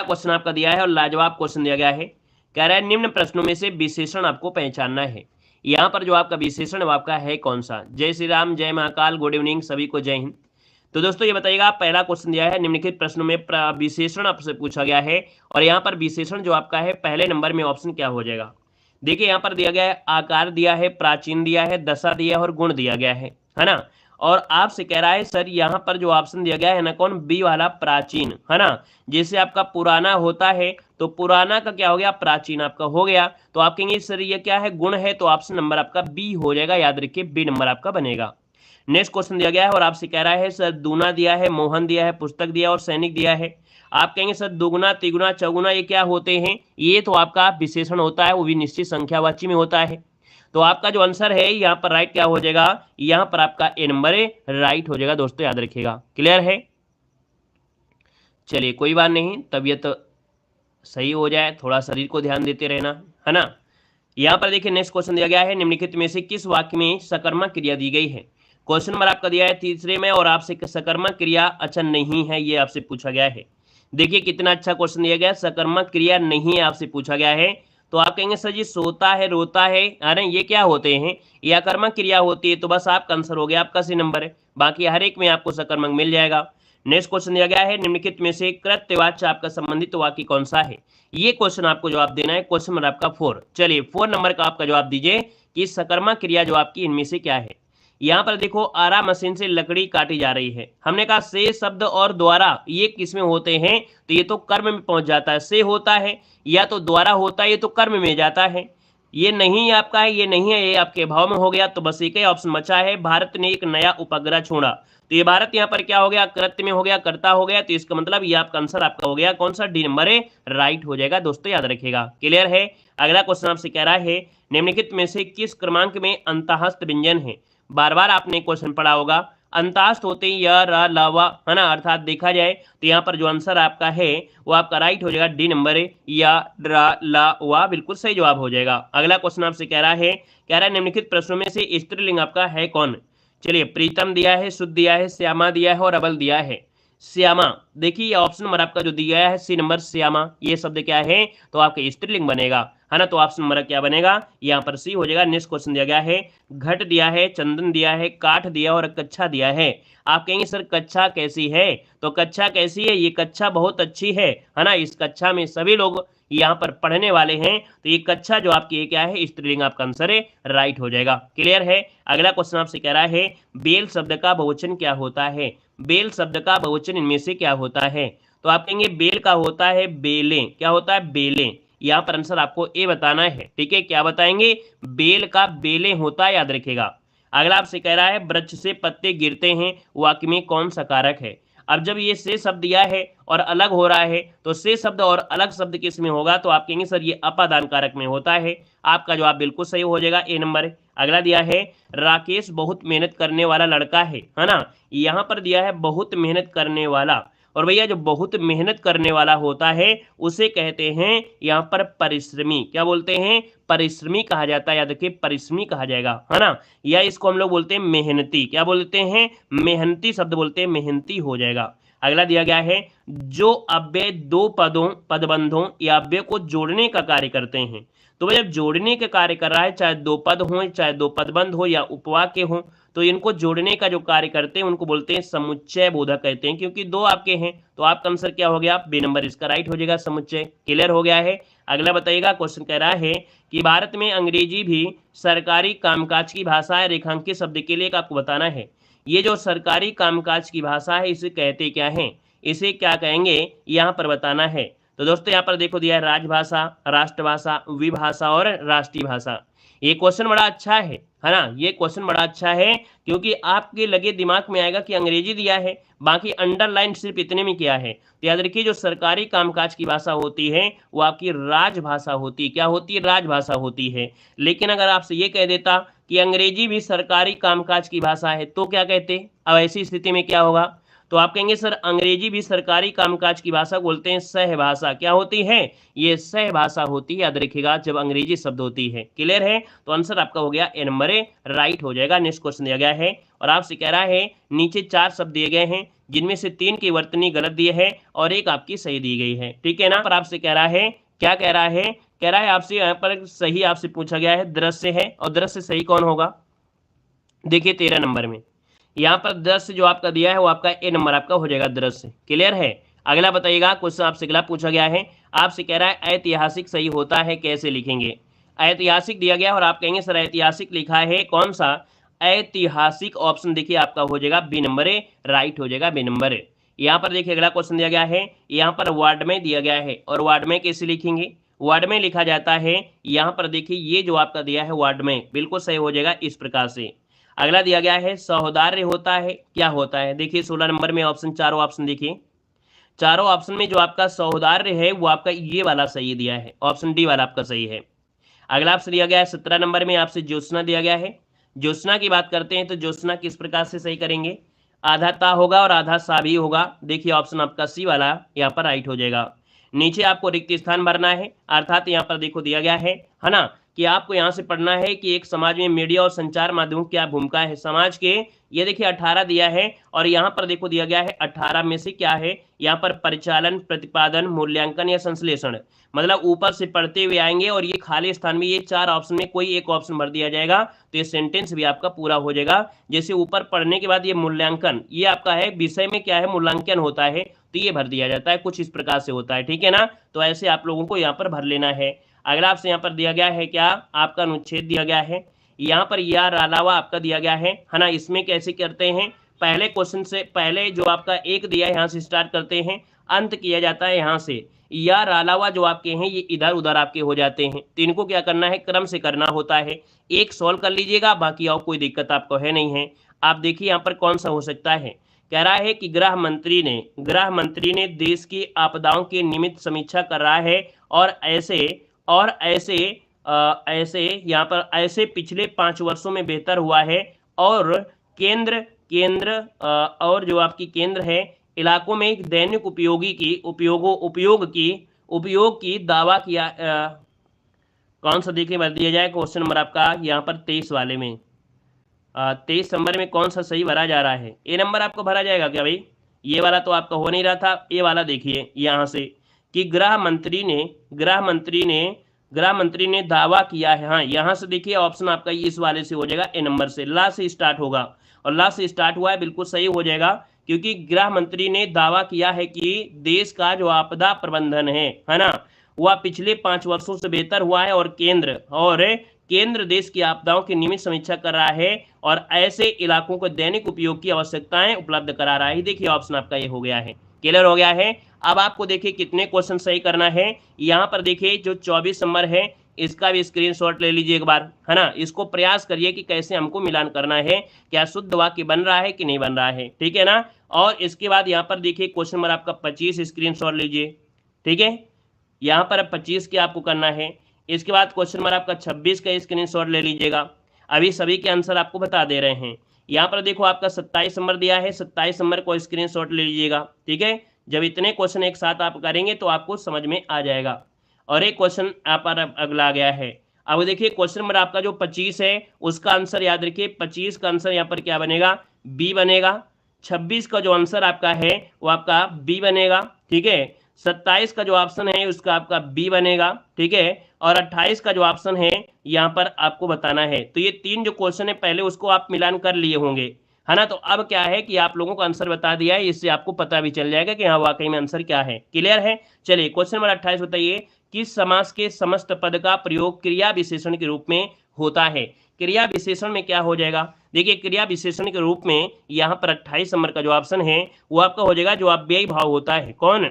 Question आपका दिया है और लाजवाब क्वेश्चन दिया गया है। कह रहा है निम्न प्रश्नों में से विशेषण आपको पहचानना है। यहाँ पर जो आपका विशेषण वो आपका है कौन सा। जय श्री राम, जय महाकाल, गुड इवनिंग, सभी को जय हिंद। तो दोस्तों ये बताइएगा, पहला क्वेश्चन दिया है निम्नलिखित प्रश्नों में विशेषण आपसे पूछा गया है और यहाँ पर विशेषण जो आपका है पहले नंबर में ऑप्शन क्या हो जाएगा। देखिए यहाँ पर दिया गया है आकार दिया है, प्राचीन दिया है, दशा दिया है और गुण दिया गया है ना। और आपसे कह रहा है सर यहाँ पर जो ऑप्शन दिया गया है ना कौन, बी वाला प्राचीन, है ना। जैसे आपका पुराना होता है तो पुराना का क्या हो गया, प्राचीन आपका हो गया। तो आप कहेंगे सर ये क्या है, गुण है, तो ऑप्शन नंबर आपका बी हो जाएगा। याद रखिए बी नंबर आपका बनेगा। नेक्स्ट क्वेश्चन दिया गया है और आपसे कह रहा है सर दूना दिया है, मोहन दिया है, पुस्तक दिया और सैनिक दिया है। आप कहेंगे सर दुगुना, तिगुना, चौगुना ये क्या होते हैं। ये तो आपका विशेषण होता है, वो भी निश्चित संख्यावाची में होता है। तो आपका जो आंसर है यहाँ पर राइट क्या हो जाएगा, यहाँ पर आपका ए नंबर राइट हो जाएगा। दोस्तों याद रखिएगा, क्लियर है। चलिए कोई बात नहीं, तबीयत सही हो जाए, थोड़ा शरीर को ध्यान देते रहना, है ना। यहाँ पर देखिए नेक्स्ट क्वेश्चन दिया गया है निम्नलिखित में से किस वाक्य में सकर्मक क्रिया दी गई है। क्वेश्चन नंबर आपका दिया है तीसरे में और आपसे सकर्मक क्रिया अच्छा नहीं है, ये आपसे पूछा गया है। देखिए कितना अच्छा क्वेश्चन दिया गया, सकर्मक क्रिया नहीं है आपसे पूछा गया है। तो आप कहेंगे सर जी सोता है, रोता है, अरे ये क्या होते हैं, ये अकर्मक क्रिया होती है। तो बस आपका आंसर हो गया, आपका सी नंबर है। बाकी हर एक में आपको सकर्मक मिल जाएगा। नेक्स्ट क्वेश्चन दिया गया है निम्नलिखित में से कृत्यवाच्य आपका संबंधित वाक्य कौन सा है। ये क्वेश्चन आपको जवाब देना है, क्वेश्चन नंबर आपका 4। चलिए 4 नंबर का आपका जवाब दीजिए कि सकर्मक क्रिया जो आपकी इनमें से क्या है। यहाँ पर देखो आरा मशीन से लकड़ी काटी जा रही है। हमने कहा से शब्द और द्वारा ये किसमें होते हैं, तो ये तो कर्म में पहुंच जाता है। से होता है या तो द्वारा होता है, ये तो कर्म में जाता है। ये नहीं आपका है, ये नहीं है, ये आपके भाव में हो गया। तो बस एक ही ऑप्शन बचा है, भारत ने एक नया उपग्रह छोड़ा। तो ये भारत यहाँ पर क्या हो गया, कृत्य में हो गया, कर्ता हो गया। तो इसका मतलब ये आपका आंसर आपका हो गया कौन सा, डी नंबर राइट हो जाएगा। दोस्तों याद रखिएगा, क्लियर है। अगला क्वेश्चन आपसे कह रहा है निम्नलिखित में से किस क्रमांक में अंतःस्थ व्यंजन है। बार बार आपने क्वेश्चन पढ़ा होगा, अंतःस्थ होते हैं य र ल व, है ना। अर्थात देखा जाए तो यहाँ पर जो आंसर आपका है वो आपका राइट हो जाएगा, डी नंबर या र ल व, बिल्कुल सही जवाब हो जाएगा। अगला क्वेश्चन आपसे कह रहा है निम्नलिखित प्रश्नों में से स्त्रीलिंग आपका है कौन। चलिए प्रीतम दिया है, शुद्ध दिया है, श्यामा दिया है और अबल दिया है। श्यामा, देखिए ऑप्शन नंबर आपका जो दिया है सी नंबर श्यामा, ये शब्द क्या है, तो आपका स्त्रीलिंग बनेगा, है ना। तो ऑप्शन नंबर क्या बनेगा, यहाँ पर सी हो जाएगा। नेक्स्ट क्वेश्चन दिया गया है घट दिया है, चंदन दिया है, काठ दिया और कच्छा दिया है। आप कहेंगे सर कच्छा कैसी है, तो कच्छा कैसी है, ये कच्छा बहुत अच्छी है ना। इस कच्छा में सभी लोग यहाँ पर पढ़ने वाले हैं। तो ये कच्छा जो आपकी क्या है, स्त्रीलिंग, आपका आंसर है राइट हो जाएगा, क्लियर है। अगला क्वेश्चन आपसे कह रहा है बेल शब्द का बहुवचन क्या होता है। बेल शब्द का बहुवचन इनमें से क्या होता है। तो आप कहेंगे बेल का होता है बेलें, क्या होता है, बेलें। यहाँ पर आंसर आपको ए बताना है, ठीक है। क्या बताएंगे, बेल का बेलें होता है, याद रखिएगा। अगला आपसे कह रहा है वृक्ष से पत्ते गिरते हैं, वाक्य में कौन सा कारक है। अब जब ये से शब्द दिया है और अलग हो रहा है, तो से शब्द और अलग शब्द किस में होगा, तो आप कहेंगे सर ये अपादान कारक में होता है। आपका जवाब बिल्कुल सही हो जाएगा, ए नंबर। अगला दिया है राकेश बहुत मेहनत करने वाला लड़का है ना। यहाँ पर दिया है बहुत मेहनत करने वाला, और भैया जो बहुत मेहनत करने वाला होता है उसे कहते हैं यहाँ पर परिश्रमी। क्या बोलते हैं, परिश्रमी कहा जाता है, याद रखिए परिश्रमी कहा जाएगा, है ना। या इसको हम लोग बोलते हैं मेहनती, क्या बोलते हैं, मेहनती शब्द बोलते हैं, मेहनती हो जाएगा। अगला दिया गया है जो अव्यय दो पदबंधों या अव्यय को जोड़ने का कार्य करते हैं। तो भाई जब जोड़ने का कार्य कर रहा है, चाहे दो पद हो, चाहे दो पदबंध हो या उपवाक्य हो, तो इनको जोड़ने का जो कार्य करते हैं उनको बोलते हैं समुच्चय बोधक कहते हैं, क्योंकि दो आपके हैं। तो आपका आंसर क्या हो गया, बी नंबर इसका राइट हो जाएगा, समुच्चय, क्लियर हो गया है। अगला बताइएगा, क्वेश्चन कह रहा है कि भारत में अंग्रेजी भी सरकारी कामकाज की भाषा है, रेखांकित शब्द के लिए आपको बताना है। ये जो सरकारी कामकाज की भाषा है इसे कहते क्या है, इसे क्या कहेंगे, यहाँ पर बताना है। तो दोस्तों यहाँ पर देखो दिया है राजभाषा, राष्ट्रभाषा, विभाषा और राष्ट्रीय भाषा। ये क्वेश्चन बड़ा अच्छा है ना। ये क्वेश्चन बड़ा अच्छा है क्योंकि आपके लगे दिमाग में आएगा कि अंग्रेजी दिया है, बाकी अंडरलाइन सिर्फ इतने में किया है। तो याद रखिए जो सरकारी कामकाज की भाषा होती है वो आपकी राजभाषा होती है। क्या होती है, राजभाषा होती है। लेकिन अगर आपसे ये कह देता कि अंग्रेजी भी सरकारी कामकाज की भाषा है तो क्या कहते, अब ऐसी स्थिति में क्या होगा, तो आप कहेंगे सर अंग्रेजी भी सरकारी कामकाज की भाषा बोलते हैं, सहभाषा क्या होती है, ये सहभाषा होती है, याद रखिएगा जब अंग्रेजी शब्द होती है। क्लियर है, तो आंसर आपका हो गया ए नंबर ए राइट हो जाएगा। नेक्स्ट क्वेश्चन दिया गया है और आपसे कह रहा है नीचे 4 शब्द दिए गए हैं जिनमें से 3 की वर्तनी गलत दी है और एक आपकी सही दी गई है, ठीक है ना। पर आपसे कह रहा है, क्या कह रहा है, कह रहा है आपसे यहाँ पर सही आपसे पूछा गया है दृश्य है, और दृश्य सही कौन होगा, देखिए 13 नंबर में यहाँ पर दृश्य जो आपका दिया है वो आपका ए नंबर आपका हो जाएगा दृश्य। क्लियर है, अगला बताइएगा क्वेश्चन आपसे अगला पूछा गया है, आपसे कह रहा है ऐतिहासिक सही होता है कैसे लिखेंगे। ऐतिहासिक दिया गया और आप कहेंगे सर ऐतिहासिक लिखा है कौन सा, ऐतिहासिक ऑप्शन देखिए आपका हो जाएगा बी नंबर ए राइट हो जाएगा बी नंबर ए। यहाँ पर देखिए अगला क्वेश्चन दिया गया है, यहाँ पर वार्ड में दिया गया है और वार्ड में कैसे लिखेंगे, वार्ड में लिखा जाता है, यहाँ पर देखिए ये जो आपका दिया है वार्ड में बिल्कुल सही हो जाएगा इस प्रकार से। अगला दिया गया है सौहार्द होता है, क्या होता है, देखिए 16 नंबर में ऑप्शन, चारों ऑप्शन देखिए, चारों ऑप्शन में जो आपका सौहार्द है वो आपका ये वाला सही दिया है, ऑप्शन डी वाला आपका सही है। अगला आपसे दिया गया है 17 नंबर में आपसे ज्योत्सना दिया गया है। ज्योत्सना की बात करते हैं तो ज्योत्सना किस प्रकार से सही करेंगे, आधा ता होगा और आधा सा भी होगा, देखिए ऑप्शन आपका सी वाला यहाँ पर राइट हो जाएगा। नीचे आपको रिक्त स्थान भरना है, अर्थात यहाँ पर देखो दिया गया है ना, कि आपको यहाँ से पढ़ना है कि एक समाज में मीडिया और संचार माध्यमों की क्या भूमिका है समाज के, ये देखिए 18 दिया है और यहाँ पर देखो दिया गया है 18 में से क्या है, यहाँ पर परिचालन, प्रतिपादन, मूल्यांकन या संश्लेषण, मतलब ऊपर से पढ़ते हुए आएंगे और ये खाली स्थान में ये 4 ऑप्शन में कोई एक ऑप्शन भर दिया जाएगा तो ये सेंटेंस भी आपका पूरा हो जाएगा। जैसे ऊपर पढ़ने के बाद ये मूल्यांकन, ये आपका है विषय में क्या है मूल्यांकन होता है तो ये भर दिया जाता है, कुछ इस प्रकार से होता है, ठीक है ना। तो ऐसे आप लोगों को यहाँ पर भर लेना है। अगला आपसे यहाँ पर दिया गया है क्या, आपका अनुच्छेद दिया गया है, यहाँ पर यार अलावा आपका दिया गया है ना। इसमें कैसे करते हैं, पहले क्वेश्चन से पहले जो आपका एक दिया है यहाँ से स्टार्ट करते हैं, अंत किया जाता है यहाँ से, यार अलावा जो आपके हैं ये इधर उधर आपके हो जाते हैं, तो इनको क्या करना है क्रम से करना होता है, एक सॉल्व कर लीजिएगा, बाकी और कोई दिक्कत आपको है नहीं है। आप देखिए यहाँ पर कौन सा हो सकता है, कह रहा है कि गृह मंत्री ने देश की आपदाओं के निमित्त समीक्षा कर रहा है और ऐसे यहाँ पर ऐसे पिछले 5 वर्षों में बेहतर हुआ है और केंद्र और जो आपकी केंद्र है इलाकों में एक दैनिक उपयोग की दावा किया, कौन सा देखिए भर दिया जाए क्वेश्चन नंबर आपका यहाँ पर 23 वाले में, 23 नंबर में कौन सा सही भरा जा रहा है, ए नंबर आपको भरा जाएगा क्या भाई, ये वाला तो आपका हो नहीं रहा था, ये वाला देखिए यहाँ से कि गृह मंत्री ने दावा किया है, हाँ यहाँ से देखिए ऑप्शन आपका इस वाले से हो जाएगा ए नंबर से, ला से स्टार्ट होगा और ला से स्टार्ट हुआ है बिल्कुल सही हो जाएगा, क्योंकि गृह मंत्री ने दावा किया है कि देश का जो आपदा प्रबंधन है ना, वह पिछले 5 वर्षों से बेहतर हुआ है और केंद्र देश की आपदाओं की नियमित समीक्षा कर रहा है और ऐसे इलाकों को दैनिक उपयोग की आवश्यकताएं उपलब्ध करा रहा है। देखिए ऑप्शन आपका ये हो गया है, क्लियर हो गया है। अब आपको देखिए कितने क्वेश्चन सही करना है, यहाँ पर देखिए जो 24 नंबर है इसका भी स्क्रीनशॉट ले लीजिए एक बार, है ना, इसको प्रयास करिए कि कैसे हमको मिलान करना है, क्या शुद्ध वाक्य बन रहा है कि नहीं बन रहा है, ठीक है ना। और इसके बाद यहाँ पर देखिए क्वेश्चन नंबर आपका 25 स्क्रीनशॉट लीजिए, ठीक है, यहाँ पर 25 की आपको करना है। इसके बाद क्वेश्चन नंबर आपका 26 का स्क्रीनशॉट ले लीजिएगा, अभी सभी के आंसर आपको बता दे रहे हैं। यहाँ पर देखो आपका 27 नंबर दिया है, 27 नंबर को स्क्रीनशॉट ले लीजिएगा, ठीक है। जब इतने क्वेश्चन एक साथ आप करेंगे तो आपको समझ में आ जाएगा। और एक क्वेश्चन आप अगला आ गया है, अब देखिए क्वेश्चन नंबर आपका जो 25 है उसका आंसर याद रखिए, 25 का आंसर यहाँ पर क्या बनेगा, बी बनेगा। 26 का जो आंसर आपका है वो आपका बी बनेगा, ठीक है। 27 का जो ऑप्शन है उसका आपका बी बनेगा, ठीक है। और 28 का जो ऑप्शन है यहाँ पर आपको बताना है। तो ये 3 जो क्वेश्चन है पहले उसको आप मिलान कर लिए होंगे, है ना। तो अब क्या है कि आप लोगों को आंसर बता दिया है, इससे आपको पता भी चल जाएगा कि हाँ वाकई में आंसर क्या है, क्लियर है। चलिए क्वेश्चन नंबर 28 बताइए, किस समास के समस्त पद का प्रयोग क्रिया विशेषण के रूप में होता है। क्रिया विशेषण में क्या हो जाएगा, देखिए क्रिया विशेषण के रूप में यहाँ पर 28 नंबर का जो ऑप्शन है वो आपका हो जाएगा जो अव्ययी भाव होता है, कौन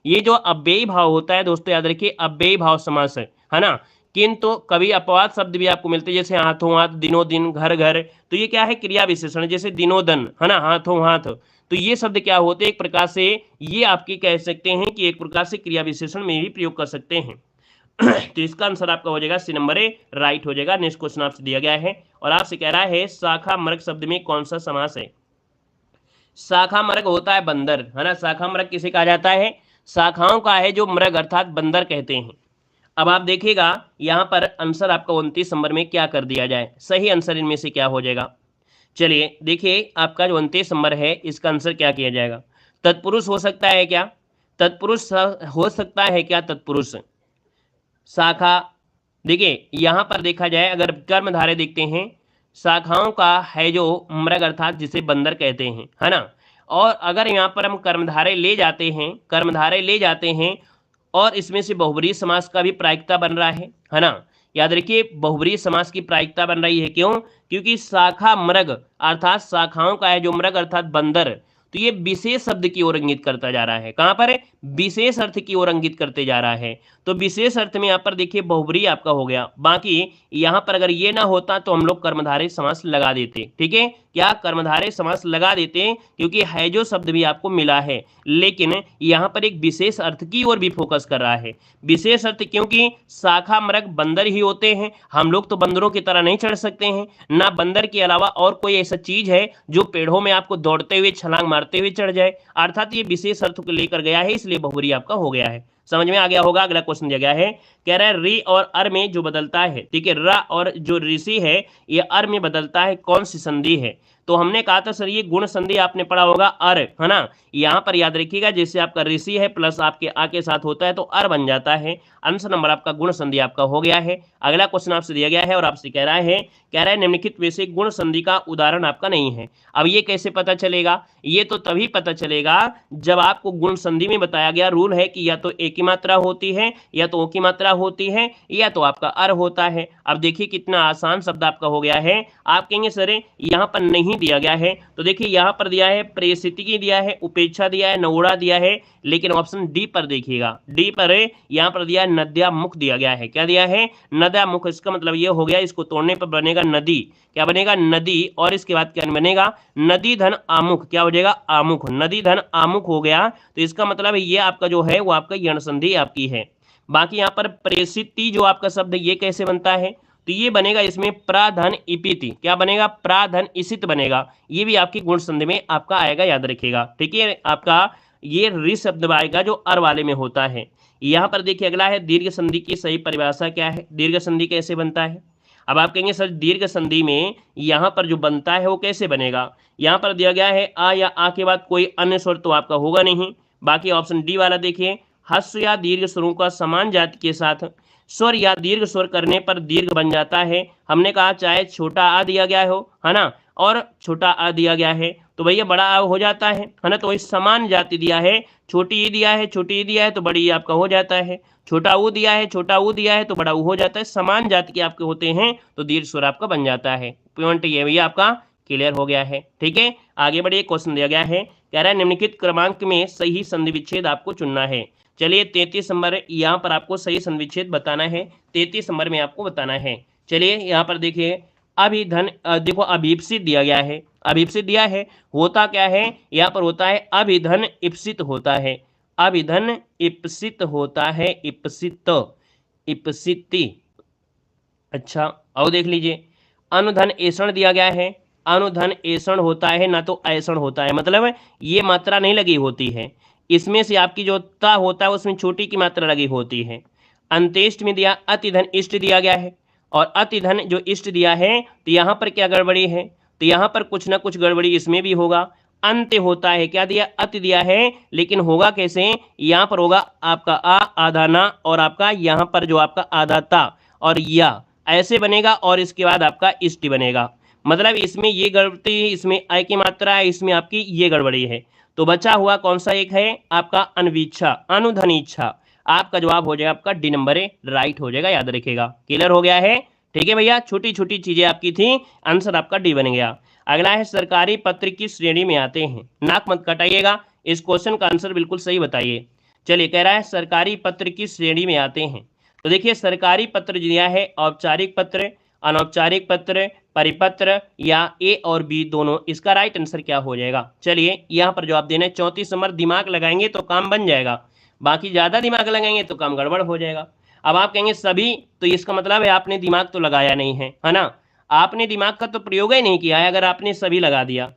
ये जो अव्ययी भाव होता है दोस्तों याद रखिए, अव्ययी भाव समास है ना। किंतु कभी अपवाद शब्द भी आपको मिलते हैं, जैसे हाथों हाथ, दिनों दिन, घर घर, तो ये क्या है क्रिया विशेषण, जैसे दिनों दिन, है ना, हाथों हाथ, तो ये शब्द क्या होते हैं एक प्रकार से ये आपकी कह सकते हैं कि एक प्रकार से क्रिया विशेषण में भी प्रयोग कर सकते हैं। तो इसका आंसर आपका हो जाएगा सी नंबर ए राइट हो जाएगा। नेक्स्ट क्वेश्चन आपसे दिया गया है और आपसे कह रहा है शाखा मर्ग शब्द में कौन सा समास है। शाखा मृग होता है बंदर, है ना। शाखा मृग किसे कहा जाता है? शाखाओं का है जो मृग अर्थात बंदर कहते हैं। अब आप देखिएगा यहाँ पर आंसर आपका 29 नंबर में क्या कर दिया जाए, सही आंसर इनमें से क्या हो जाएगा। चलिए देखिए आपका जो 29 नंबर है इसका आंसर क्या किया जाएगा। तत्पुरुष हो सकता है क्या? तत्पुरुष हो सकता है क्या? तत्पुरुष शाखा, देखिए यहाँ पर देखा जाए अगर कर्मधारय देखते हैं, शाखाओं का है जो मृग अर्थात जिसे बंदर कहते हैं, है ना। और अगर यहाँ पर हम कर्मधारय ले जाते हैं, कर्मधारय ले जाते हैं और इसमें से बहुब्रीहि समास का भी प्रायिकता बन रहा है ना। याद रखिए बहुब्रीहि समास की प्रायिकता बन रही है, क्यों? क्योंकि शाखा मृग अर्थात शाखाओं का है जो मृग अर्थात बंदर, तो ये विशेष शब्द की ओर इंगित करता जा रहा है। कहाँ पर है? विशेष अर्थ की ओर इंगित करते जा रहा है। तो विशेष अर्थ में यहाँ पर देखिए बहुब्रीहि आपका हो गया। बाकी यहाँ पर अगर ये ना होता तो हम लोग कर्मधारय समास लगा देते, ठीक है। क्या कर्मधारय समास लगा देते, क्योंकि है जो शब्द भी आपको मिला है, लेकिन यहाँ पर एक विशेष अर्थ की ओर भी फोकस कर रहा है। विशेष अर्थ क्योंकि शाखा मृग बंदर ही होते हैं, हम लोग तो बंदरों की तरह नहीं चढ़ सकते हैं ना। बंदर के अलावा और कोई ऐसा चीज है जो पेड़ों में आपको दौड़ते हुए छलांग मारते हुए चढ़ जाए, अर्थात ये विशेष अर्थ को लेकर गया है, इसलिए बहुब्रीहि आपका हो गया है। समझ में आ गया होगा। अगला क्वेश्चन दिया गया है, कह रहा है री और अर में जो बदलता है, ठीक है, र और जो ऋषि है ये अर में बदलता है, कौन सी संधि है? तो हमने कहा था सर ये गुण संधि आपने पढ़ा होगा अर, है ना। यहाँ पर याद रखिएगा जैसे आपका ऋषि है प्लस आपके आ के साथ होता है तो अर बन जाता है। आंसर नंबर आपका गुण संधि आपका हो गया है। अगला क्वेश्चन आपसे दिया गया है और आपसे कह रहा है निम्नलिखित में से गुण संधि का उदाहरण आपका नहीं है। अब ये कैसे पता चलेगा? ये तो तभी पता चलेगा जब आपको गुण संधि में बताया गया रूल है कि या तो एक की मात्रा होती है या तो ओ की मात्रा होती है या तो आपका अर होता है। अब देखिए कितना आसान शब्द आपका हो गया है। आप कहेंगे सर यहाँ पर नहीं दिया गया है, तो देखिए यहाँ पर दिया है प्रेषितकी दिया है, उपेक्षा दिया है, नवोड़ा दिया है, लेकिन ऑप्शन डी पर देखिएगा, डी पर यहाँ पर दिया है नद्यामुख दिया गया है। क्या दिया है? नद्यामुख। इसका मतलब ये हो गया इसको तोड़ने पर बनेगा नदी। क्या बनेगा? नदी। और इसके बाद क्या बनेगा? नदी धन आमुख। क्या हो जाएगा? आमुख। नदी धन आमुख हो गया, तो इसका मतलब ये आपका जो है वो आपका यण संधि आपकी है। बाकी यहाँ पर प्रेषिति जो आपका शब्द ये कैसे बनता है? तो ये बनेगा इसमें प्राधन इपिति। क्या बनेगा? प्राधन इसित बनेगा। ये भी आपकी गुण संधि में आपका आएगा, याद रखिएगा, ठीक है। आपका ये रि शब्द आएगा जो अर वाले में होता है। यहाँ पर देखिए अगला है दीर्घ संधि की सही परिभाषा क्या है? दीर्घ संधि कैसे बनता है? अब आप कहेंगे सर दीर्घ संधि में यहाँ पर जो बनता है वो कैसे बनेगा? यहाँ पर दिया गया है आ या आ के बाद कोई अन्य स्वर तो आपका होगा नहीं। बाकी ऑप्शन डी वाला देखिए, ह्रस्व या दीर्घ स्वरों का समान जाति के साथ स्वर या दीर्घ स्वर करने पर दीर्घ बन जाता है। हमने कहा चाहे छोटा आ दिया गया हो, है ना, और छोटा आ दिया गया है तो भैया बड़ा आ हो जाता है ना। तो इस समान जाति दिया है, छोटी ई दिया है, छोटी ई दिया है तो बड़ी ई आपका हो जाता है, छोटा ऊ दिया है, छोटा ऊ दिया है तो बड़ा ऊ हो जाता है। समान जाति के आपके होते हैं तो दीर्घ स्वर आपका बन जाता है। पॉइंट ये भैया आपका क्लियर हो गया है, ठीक है। आगे बढ़िए, क्वेश्चन दिया गया है, कह रहा है निम्नलिखित क्रमांक में सही संधि विच्छेद आपको चुनना है। चलिए 33 नंबर यहाँ पर आपको सही संधि विच्छेद बताना है, 33 नंबर में आपको बताना है। चलिए यहाँ पर देखिए अभिधन, देखो अभीप्सित दिया गया है, अभीप्सित दिया है, होता क्या है यहाँ पर? होता है अभिधन इप्सित होता है, अभिधन इप्सित होता है, इप्सित इप्सिति। अच्छा और देख लीजिए अनुधन ऐसण दिया गया है, अनुधन ऐसण होता है ना तो ऐसण होता है, मतलब ये मात्रा नहीं लगी होती है। इसमें से आपकी जो ता होता है उसमें छोटी की मात्रा लगी होती है। अंत्येष्ट में दिया अतिधन इष्ट दिया गया है, और अतिधन जो इष्ट दिया है तो यहाँ पर क्या गड़बड़ी है? तो यहाँ पर कुछ ना कुछ गड़बड़ी इसमें भी होगा। अंत्य होता है, क्या दिया? अति दिया है, लेकिन होगा कैसे? यहाँ पर होगा आपका आ आधा ना और आपका यहाँ पर जो आपका आधा ता और या ऐसे बनेगा, और इसके बाद आपका इष्टि बनेगा। मतलब इसमें ये गड़बड़ी, इसमें अ की मात्रा है, इसमें आपकी ये गड़बड़ी है। तो बचा हुआ कौन सा एक है? आपका अनवीच्छा, अनुधनीच्छा। आपका जवाब हो जाएगा आपका डी नंबर है, राइट हो जाएगा, याद रखिएगा। क्लियर हो गया है, ठीक है भैया। छोटी छोटी चीजें आपकी थी, आंसर आपका डी बन गया। अगला है सरकारी पत्र की श्रेणी में आते हैं, नाक मत कटाइएगा, इस क्वेश्चन का आंसर बिल्कुल सही बताइए। चलिए कह रहा है सरकारी पत्र की श्रेणी में आते हैं, तो देखिए सरकारी पत्र दिया है औपचारिक पत्र, अनौपचारिक पत्र, परिपत्र या ए और बी दोनों। इसका राइट आंसर क्या हो जाएगा? चलिए यहाँ पर जवाब देना है 34 नंबर। दिमाग लगाएंगे तो काम बन जाएगा, बाकी ज़्यादा दिमाग लगाएंगे तो काम गड़बड़ हो जाएगा। अब आप कहेंगे सभी, तो इसका मतलब है आपने दिमाग तो लगाया नहीं है, है ना, आपने दिमाग का तो प्रयोग ही नहीं किया है अगर आपने सभी लगा दिया।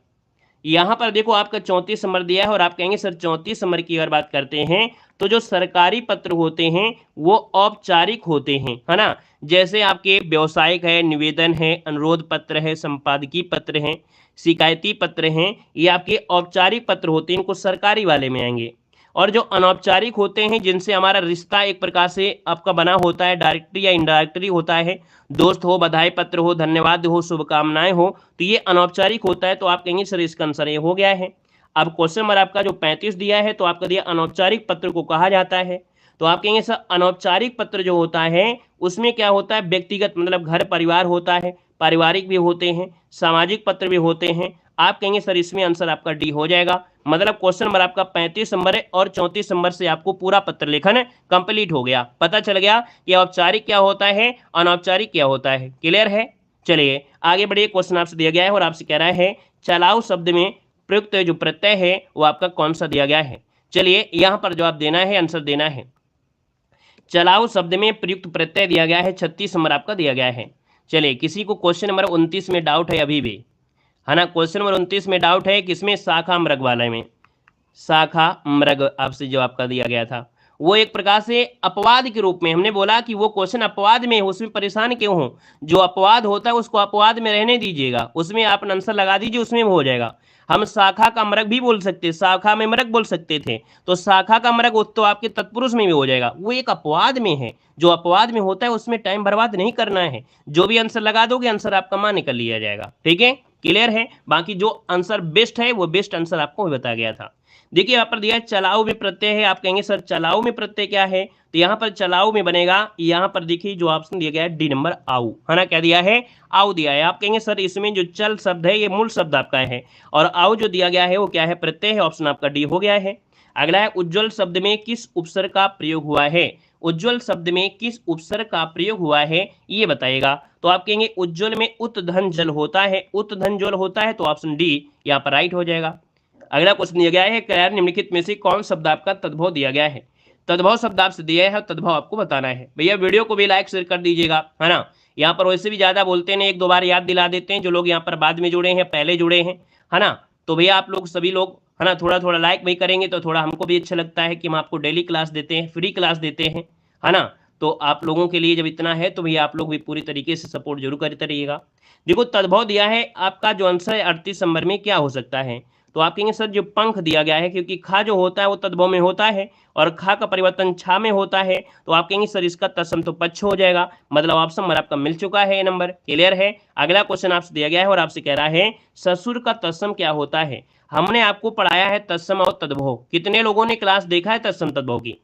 यहाँ पर देखो आपका 34 नंबर दिया है और आप कहेंगे सर 34 नंबर की अगर बात करते हैं तो जो सरकारी पत्र होते हैं वो औपचारिक होते हैं, है ना। जैसे आपके व्यावसायिक है, निवेदन है, अनुरोध पत्र है, संपादकीय पत्र हैं, शिकायती पत्र हैं, ये आपके औपचारिक पत्र होते हैं, इनको सरकारी वाले में आएंगे। और जो अनौपचारिक होते हैं जिनसे हमारा रिश्ता एक प्रकार से आपका बना होता है, डायरेक्टली या इनडायरेक्टली होता है, दोस्त हो, बधाई पत्र हो, धन्यवाद हो, शुभकामनाएं हो, तो ये अनौपचारिक होता है। तो आप कहेंगे सर इसका आंसर ये हो गया है। अब क्वेश्चन नंबर आपका जो 35 दिया है तो आपका दिया अनौपचारिक पत्र को कहा जाता है। तो आप कहेंगे सर अनौपचारिक पत्र जो होता है उसमें क्या होता है, व्यक्तिगत मतलब घर परिवार होता है, पारिवारिक भी होते हैं, सामाजिक पत्र भी होते हैं। आप कहेंगे सर इसमें आंसर आपका डी हो जाएगा। मतलब क्वेश्चन नंबर आपका 35 नंबर है और 34 नंबर से आपको पूरा पत्र लेखन कंप्लीट हो गया। पता चल गया कि औपचारिक क्या होता है, अनौपचारिक क्या होता है। क्लियर है। चलिए आगे बढ़िए। क्वेश्चन आपसे दिया गया है और आपसे कह रहा है चलाओ शब्द में प्रयुक्त जो प्रत्यय है वो आपका कौन सा दिया गया है। चलिए यहाँ पर जवाब देना है, आंसर देना है। चलाओ शब्द में प्रयुक्त प्रत्यय दिया गया है, 36 नंबर आपका दिया गया है। चलिए किसी को क्वेश्चन नंबर 29 में डाउट है अभी भी, है ना। क्वेश्चन नंबर 29 में डाउट है किसमें, शाखा मृग वाले में। शाखा मृग आपसे जो आपका दिया गया था वो एक प्रकार से अपवाद के रूप में, हमने बोला कि वो क्वेश्चन अपवाद में है, उसमें परेशान क्यों हो। जो अपवाद होता है उसको अपवाद में रहने दीजिएगा, उसमें आप आंसर लगा दीजिए, उसमें हो जाएगा। हम शाखा का मृग भी बोल सकते, शाखा में मृग बोल सकते थे, तो शाखा का मृग तो आपके तत्पुरुष में भी हो जाएगा। वो एक अपवाद में है, जो अपवाद में होता है उसमें टाइम बर्बाद नहीं करना है। जो भी आंसर लगा दोगे आंसर आपका मान निकल लिया जाएगा। ठीक है, क्लियर है। बाकी जो आंसर बेस्ट है वो बेस्ट आंसर आपको बताया गया था। देखिए यहाँ पर दिया है चलाओ में प्रत्यय है। आप कहेंगे सर चलाओ में प्रत्यय क्या है, तो यहाँ पर चलाओ में बनेगा, यहाँ पर देखिए जो ऑप्शन दिया गया है डी नंबर आओ, है ना। क्या दिया है, आओ दिया है। आप कहेंगे सर इसमें जो चल शब्द है ये मूल शब्द आपका है और आओ जो दिया गया है वो क्या है, प्रत्यय है। ऑप्शन आपका डी हो गया है। अगला है उज्ज्वल शब्द में किस उपसर्ग का प्रयोग हुआ है। उज्ज्वल शब्द में किस उपसर्ग का प्रयोग हुआ है ये बताइएगा। तो आप कहेंगे उज्ज्वल में उत धन जल होता है, उत धन जल होता है, तो ऑप्शन डी यहाँ पर राइट हो जाएगा। अगला क्वेश्चन दिया गया है क्या निम्नलिखित में से कौन शब्द आपका तद्भव दिया गया है। तद्भव शब्द आपसे दिया है, तद्भव आपको बताना है। भैया वीडियो को भी लाइक शेयर कर दीजिएगा, है ना। यहाँ पर वैसे भी ज्यादा बोलते हैं, एक दो बार याद दिला देते हैं जो लोग यहाँ पर बाद में जुड़े हैं, पहले जुड़े हैं, है ना। तो भैया आप लोग सभी लोग, है ना, थोड़ा थोड़ा लाइक भी करेंगे तो थोड़ा हमको भी अच्छा लगता है कि हम आपको डेली क्लास देते हैं, फ्री क्लास देते हैं, है ना। तो आप लोगों के लिए जब इतना है तो भैया आप लोग भी पूरी तरीके से सपोर्ट जरूर करते रहिएगा। देखो तद्भव दिया है, आपका जो आंसर है 38 नंबर में क्या हो सकता है। तो आप कहेंगे सर जो पंख दिया गया है, क्योंकि खा जो होता है वो तद्भव में होता है और खा का परिवर्तन छा में होता है, तो आप कहेंगे सर इसका तत्सम तो पक्ष हो जाएगा। मतलब ऑप्शन नंबर आपका मिल चुका है, ये नंबर क्लियर है। अगला क्वेश्चन आपसे दिया गया है और आपसे कह रहा है ससुर का तत्सम क्या होता है। हमने आपको पढ़ाया है तत्सम और तद्भव। कितने लोगों ने क्लास देखा है तत्सम तद्भव की,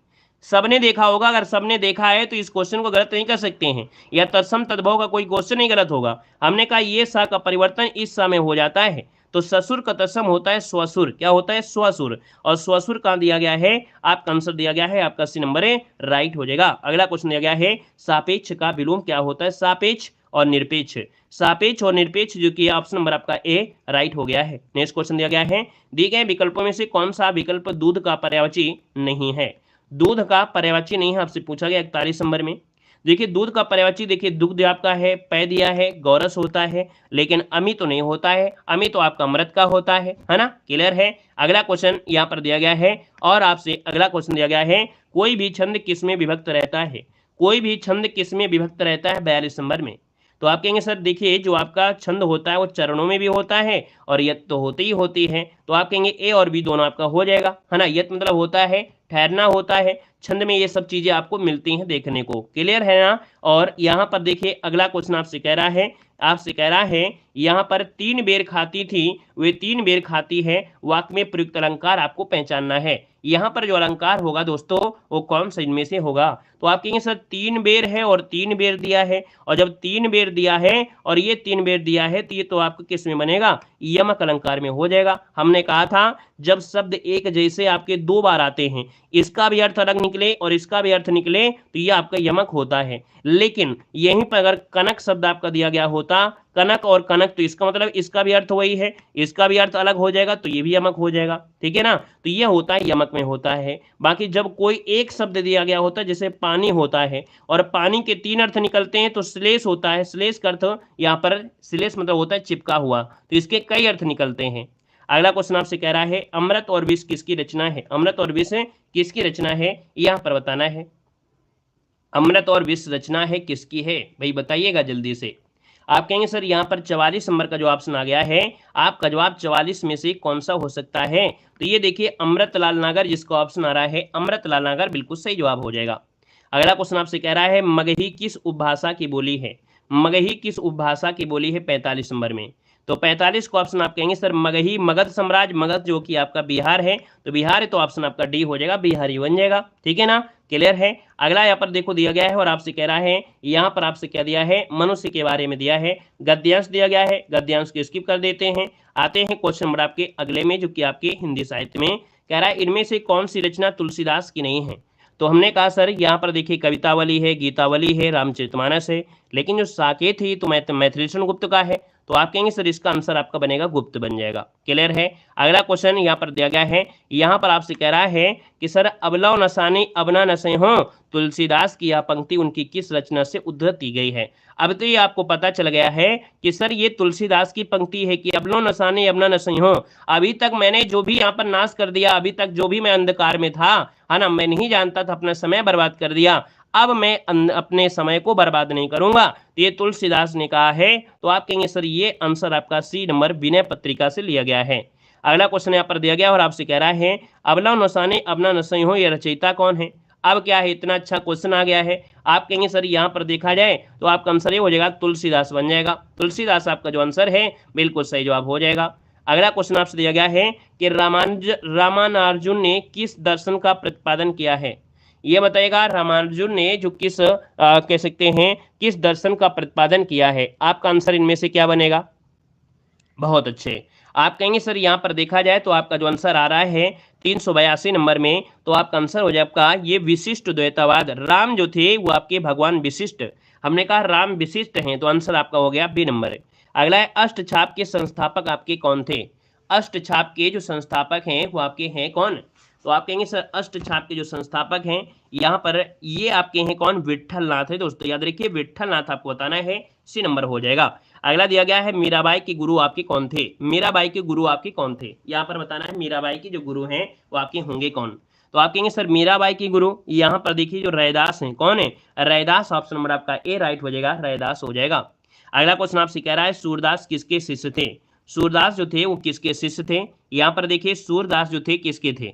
सबने देखा होगा। अगर सबने देखा है तो इस क्वेश्चन को गलत नहीं कर सकते हैं, या तत्सम तद्भव का कोई क्वेश्चन नहीं गलत होगा। हमने कहा ये सा का परिवर्तन इस सा में हो जाता है, तो ससुर का तत्सम होता है स्वसुर। क्या होता है, स्वसुर। और स्वसुर कहाँ दिया गया है, आपका आंसर दिया गया है आपका 80 नंबर है, राइट हो जाएगा। अगला क्वेश्चन दिया गया है सापेक्ष का विलोम क्या होता है। सापेक्ष और निरपेक्ष, सापेक्ष और निरपेक्ष जो कि ऑप्शन नंबर आपका ए राइट हो गया है। नेक्स्ट क्वेश्चन दिया गया है दिए गए विकल्पों में से कौन सा विकल्प दूध का पर्यायवाची नहीं है। दूध का पर्यायवाची नहीं है, आपसे पूछा गया 41 नंबर में। देखिए दूध का पर्यायवाची, देखिए दुग्ध आपका है, पै दिया है, गौरस होता है, लेकिन अमी तो नहीं होता है। अमी तो आपका अमृत का होता है ना। क्लियर है। अगला क्वेश्चन यहाँ पर दिया गया है और आपसे अगला क्वेश्चन दिया गया है कोई भी छंद किस में विभक्त रहता है। कोई भी छंद किस में विभक्त रहता है 42 नंबर में। तो आप कहेंगे सर देखिए जो आपका छंद होता है वो चरणों में भी होता है और यत तो होती ही होती है, तो आप कहेंगे ए और बी दोनों आपका हो जाएगा, है ना। यत मतलब होता है ठहरना होता है, छंद में ये सब चीजें आपको मिलती हैं देखने को। क्लियर है ना। और यहाँ पर देखिए अगला क्वेश्चन आपसे कह रहा है यहाँ पर 3 बेर खाती थी वे 3 बेर खाती है, वाक्य में प्रयुक्त अलंकार आपको पहचानना है। यहाँ पर जो अलंकार होगा दोस्तों वो कौन सा इनमें से होगा। तो आप कहेंगे सर 3 बेर है और 3 बेर दिया है, और जब 3 बेर दिया है और ये 3 बेर दिया है तो ये तो आपको किस में बनेगा, यमक अलंकार में हो जाएगा। हमने कहा था जब शब्द एक जैसे आपके 2 बार आते हैं, इसका भी अर्थ अलग निकले और इसका भी अर्थ निकले तो ये आपका यमक होता है। लेकिन यहीं पर अगर कनक शब्द आपका दिया गया होता, कनक और कनक, तो इसका मतलब इसका भी अर्थ वही है, इसका भी अर्थ अलग हो जाएगा तो ये भी यमक हो जाएगा। ठीक है ना। तो ये होता है यमक में होता है। बाकी जब कोई एक शब्द दिया गया होता है जैसे पानी होता है और पानी के 3 अर्थ निकलते हैं तो श्लेष होता है। श्लेष का अर्थ यहाँ पर श्लेष मतलब होता है चिपका हुआ, तो इसके कई अर्थ निकलते हैं। अगला क्वेश्चन आपसे कह रहा है अमृत और विष किसकी रचना है, अमृत और विष किसकी रचना है, यहाँ पर बताना है। अमृत और विष रचना है किसकी है, भाई बताइएगा जल्दी से। आप कहेंगे सर यहाँ पर 44 नंबर का जो ऑप्शन आ गया है, आपका जवाब 44 में से कौन सा हो सकता है, तो ये देखिए अमृतलाल नागर जिसका ऑप्शन आ रहा है अमृतलाल नागर बिल्कुल सही जवाब हो जाएगा। अगला क्वेश्चन आपसे कह रहा है मगही किस उपभाषा की बोली है, मगही किस उपभाषा की बोली है 45 नंबर में। तो 45 को ऑप्शन आप कहेंगे सर मगही, मगध साम्राज्य, मगध जो कि आपका बिहार है, तो बिहार है तो ऑप्शन आपका डी हो जाएगा, बिहारी बन जाएगा। ठीक है ना, क्लियर है। अगला यहाँ पर देखो दिया गया है और आपसे कह रहा है, यहाँ पर आपसे क्या दिया है, मनुष्य के बारे में दिया है, गद्यांश दिया गया है, गद्यांश को स्किप कर देते हैं। आते हैं क्वेश्चन नंबर आपके अगले में, जो कि आपके हिंदी साहित्य में कह रहा है इनमें से कौन सी रचना तुलसीदास की नहीं है। तो हमने कहा सर यहाँ पर देखिए कवितावली है, गीतावली है, रामचरितमानस है, लेकिन जो साकेत है तो मैथिलीशरण गुप्त का है, तो आप कहेंगे सर इसका आंसर आपका बनेगा गुप्त बन जाएगा। क्लियर है। अगला क्वेश्चन यहाँ पर दिया गया है, यहाँ पर आपसे कह रहा है कि सर अबलव नसानी अबना नसे हो, तुलसीदास की यह पंक्ति उनकी किस रचना से उद्धृत की गई है। अब तो ये आपको पता चल गया है कि सर ये तुलसीदास की पंक्ति है कि अबलो नसानी अबना नसई हो, अभी तक मैंने जो भी यहाँ पर नाश कर दिया, अभी तक जो भी मैं अंधकार में था, है ना, मैं नहीं जानता था, अपना समय बर्बाद कर दिया, अब मैं अपने समय को बर्बाद नहीं करूंगा, तो ये तुलसीदास ने कहा है। तो आप कहेंगे सर ये आंसर आपका सी नंबर विनय पत्रिका से लिया गया है। अगला क्वेश्चन यहाँ पर दिया गया और आपसे कह रहा है अबलव नसाने अबना नसई हो, ये रचयिता कौन है। अब क्या है, इतना अच्छा क्वेश्चन आ गया है, आप कहेंगे सर यहाँ पर देखा जाए तो आपका आंसर ये हो जाएगा तुलसीदास बन जाएगा। तुलसीदास आपका जो आंसर है बिल्कुल सही जवाब हो जाएगा। अगला क्वेश्चन आपसे दिया गया है कि रामानुजन ने किस दर्शन का प्रतिपादन किया है। ये बताएगा रामानुजन ने जो किस कह सकते हैं किस दर्शन का प्रतिपादन किया है, आपका आंसर इनमें से क्या बनेगा। बहुत अच्छे, आप कहेंगे सर यहाँ पर देखा जाए तो आपका जो आंसर आ रहा है 382 नंबर में, तो आपका आंसर हो जाएगा ये विशिष्ट द्वैतवाद। राम जो थे वो आपके भगवान विशिष्ट, हमने कहा राम विशिष्ट हैं, तो आंसर आपका हो गया बी नंबर। अगला है अष्टछाप के संस्थापक आपके कौन थे। अष्टछाप के जो संस्थापक हैं वो आपके हैं कौन, तो आप कहेंगे सर अष्टछाप के जो संस्थापक हैं यहाँ पर ये आपके हैं कौन, विट्ठल नाथ है दोस्तों, याद रखिए विट्ठल नाथ आपको बताना है, सी नंबर हो जाएगा। अगला दिया गया है मीराबाई के गुरु आपके कौन थे। मीराबाई के गुरु आपके कौन थे, यहाँ पर बताना है मीराबाई के जो गुरु हैं वो आपके होंगे कौन। तो आप कहेंगे सर मीराबाई के गुरु यहाँ पर देखिए जो रैदास हैं, कौन है, रैदास, ऑप्शन नंबर आपका ए राइट हो जाएगा, रैदास हो जाएगा। अगला क्वेश्चन आपसे कह रहा है सूरदास किसके शिष्य थे। सूरदास जो थे वो किसके शिष्य थे, यहाँ पर देखिए सूरदास जो थे किसके थे,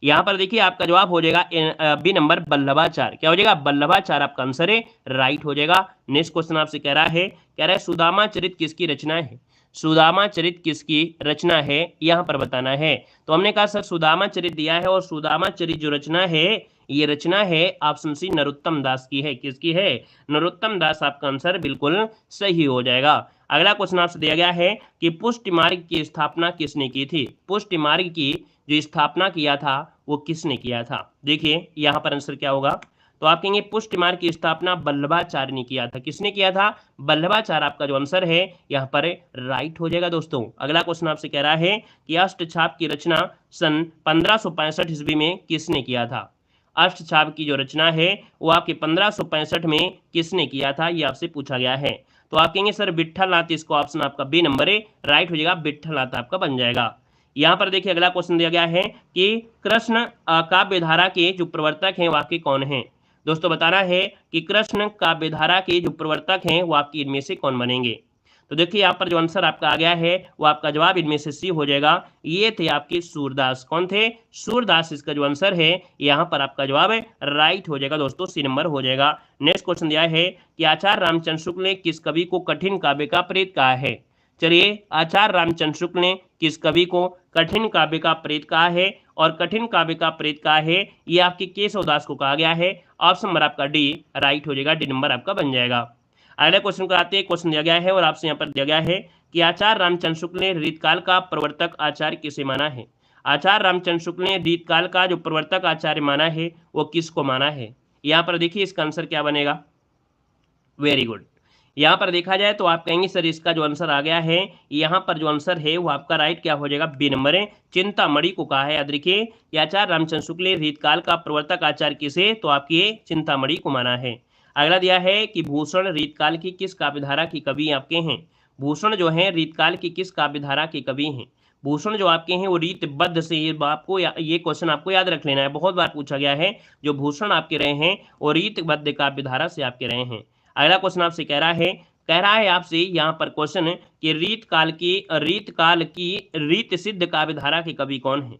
यहाँ पर देखिए आपका जवाब हो जाएगा बी नंबर बल्लभाचार्य, क्या हो जाएगा, बल्लभाचार्य आपका आंसर है, राइट हो जाएगा। नेक्स्ट क्वेश्चन आपसे कह रहा है सुदामा चरित किसकी रचना है। सुदामा चरित किसकी रचना है, यहाँ पर बताना है। तो हमने कहा सर सुदामा चरित दिया है, और सुदामा चरित जो रचना है ये रचना है ऑप्शन सी नरोत्तम दास की है, किसकी है, नरोत्तम दास, आपका आंसर बिल्कुल सही हो जाएगा। अगला क्वेश्चन आपसे दिया गया है कि पुष्टि मार्ग की स्थापना किसने की थी। पुष्टि मार्ग की जो स्थापना किया था वो किसने किया था, देखिए यहाँ पर आंसर क्या होगा। तो आप कहेंगे पुष्टि मार्ग की स्थापना वल्लभाचार्य ने किया था, किसने किया था, वल्लभाचार्य, आपका जो आंसर है यहाँ पर राइट हो जाएगा दोस्तों। अगला क्वेश्चन आपसे कह रहा है कि अष्टछाप की रचना सन 1565 ईस्वी में किसने किया था। अष्टछाप की जो रचना है वो आपके 1565 में किसने किया था, ये आपसे पूछा गया है। तो आप कहेंगे सर विट्ठल नाथ, इसको ऑप्शन आपका बी नंबर है, राइट हो जाएगा, विट्ठल नाथ आपका बन जाएगा। यहाँ पर देखिए अगला क्वेश्चन दिया गया है कि कृष्ण काव्यधारा के जो प्रवर्तक हैं वो आपके कौन हैं। दोस्तों बताना है कि कृष्ण काव्यधारा के जो प्रवर्तक हैं वो आपके इनमें से कौन बनेंगे। तो देखिए यहाँ पर जो आंसर आपका आ गया है वो आपका जवाब इनमें से सी हो जाएगा, ये थे आपके सूरदास। कौन थे, सूरदास, इसका जो आंसर है यहाँ पर आपका जवाब है राइट हो जाएगा दोस्तों, सी नंबर हो जाएगा। नेक्स्ट क्वेश्चन दिया है कि आचार्य रामचंद्र शुक्ल ने किस कवि को कठिन काव्य का प्रेत कहा है। चलिए, आचार्य रामचंद्र शुक्ल ने किस कवि को कठिन काव्य का प्रेत कहा है, और कठिन काव्य का प्रेत कहा है ये आपके केशवदास को कहा गया है, ऑप्शन नंबर आपका डी राइट हो जाएगा, डी नंबर आपका बन जाएगा। अगले क्वेश्चन को आते हैं, क्वेश्चन दिया गया है और आपसे यहाँ पर दिया गया है कि आचार्य रामचंद्र शुक्ल ने रीतकाल का प्रवर्तक आचार्य किसे माना है। आचार्य रामचंद्र शुक्ल ने रीतकाल का जो प्रवर्तक आचार्य माना है वो किसको माना है। यहाँ पर देखिए इसका आंसर क्या बनेगा, वेरी गुड। यहाँ पर देखा जाए तो आप कहेंगे सर इसका जो आंसर आ गया है, यहाँ पर जो आंसर है वो आपका राइट क्या हो जाएगा, बी नंबर है, चिंतामणि को कहा है। याद रखिए आचार्य रामचंद्र शुक्ल ने रीतकाल का प्रवर्तक आचार्य किसे, तो आपके चिंतामणि को माना है। अगला दिया है कि भूषण रीतकाल की किस काव्यधारा की कवि आपके हैं। भूषण जो है रीतकाल की किस काव्यधारा के कवि हैं। भूषण जो आपके हैं वो रीतबद्ध से, ये आपको ये क्वेश्चन आपको याद रख लेना है, बहुत बार पूछा गया है। जो भूषण आपके रहे हैं वो रीतबद्ध काव्य धारा से आपके रहे हैं। अगला क्वेश्चन आपसे कह रहा है आपसे यहाँ पर क्वेश्चन कि रीतकाल की रीत सिद्ध काव्य धारा के कवि कौन है।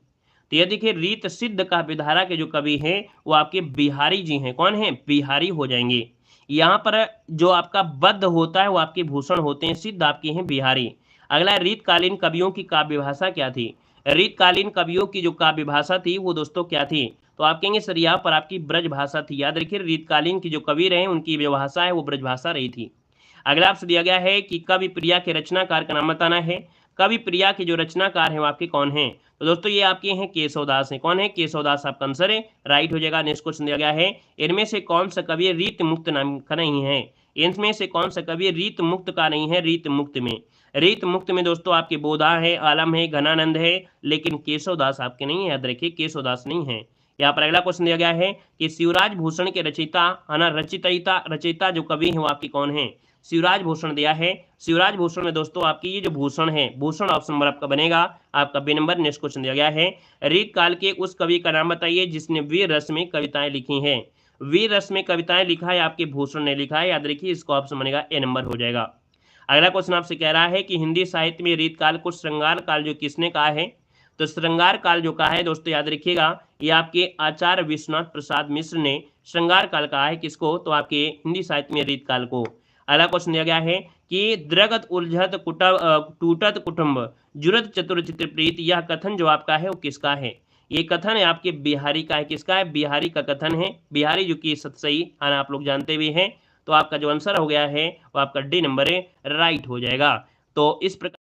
तो ये देखिए रीत सिद्ध काव्य धारा के जो कवि हैं वो आपके बिहारी जी हैं। कौन है? बिहारी हो जाएंगे। यहाँ पर जो आपका बद्ध होता है वो आपके भूषण होते हैं, सिद्ध आपके हैं बिहारी। अगला रीतकालीन कवियों की काव्य भाषा क्या थी। रीतकालीन कवियों की जो काव्य भाषा थी वो दोस्तों क्या थी, तो आप कहेंगे सर यहाँ पर आपकी ब्रज भाषा थी। याद रखिए रीतकालीन की जो कवि रहे उनकी जो भाषा है वो ब्रज भाषा रही थी। अगला आपसे दिया गया है कि कवि प्रिया के रचनाकार का नाम बताना है। कवि प्रिया के जो रचनाकार हैं वो आपके कौन हैं, तो दोस्तों ये आपके हैं केशवदास हैं। कौन है? केशवदास आपका आंसर है, राइट हो जाएगा। नेक्स्ट क्वेश्चन दिया गया है इनमें से कौन सा कवि रीत मुक्त नाम का नहीं है। इनमें से कौन सा कवि रीत मुक्त का नहीं है। रीत मुक्त में दोस्तों आपके बोधा है, आलम है, घनानंद है, लेकिन केशवदास आपके नहीं है। याद रखिए केशवदास नहीं है। यहाँ पर अगला क्वेश्चन दिया गया है कि शिवराज भूषण के रचयिता है ना, रचयिता जो कवि हैं वो आपके कौन है। शिवराज भूषण दिया है। शिवराज भूषण में दोस्तों आपकी ये जो भूषण है, भूषण ऑप्शन नंबर आपका बनेगा आपका बी नंबर। नेक्स्ट क्वेश्चन दिया गया है रीत काल के उस कवि का नाम बताइए जिसने वीर रस में कविताएं लिखी हैं। वीर रस में कविताएं लिखा है आपके भूषण ने लिखा है। याद रखिए इसका ऑप्शन बनेगा ए नंबर हो जाएगा। अगला क्वेश्चन आपसे कह रहा है कि हिंदी साहित्य में रीत काल को श्रृंगार काल जो किसने कहा है। तो श्रृंगार काल जो कहा है दोस्तों याद रखिएगा ये आपके आचार्य विश्वनाथ प्रसाद मिश्र ने श्रृंगार काल कहा है। किसको? तो आपके हिंदी साहित्य में रीत काल को। अगला क्वेश्चन दिया गया है कि द्रगत उलझत टूटत कुटुंब जुरत चतुर चित्र प्रीत, यह कथन जो आपका है वो किसका है। ये कथन है आपके बिहारी का है। किसका है? बिहारी का कथन है। बिहारी जो कि सतसई आना आप लोग जानते भी हैं। तो आपका जो आंसर हो गया है वो आपका डी नंबर है, राइट हो जाएगा। तो इस प्रकार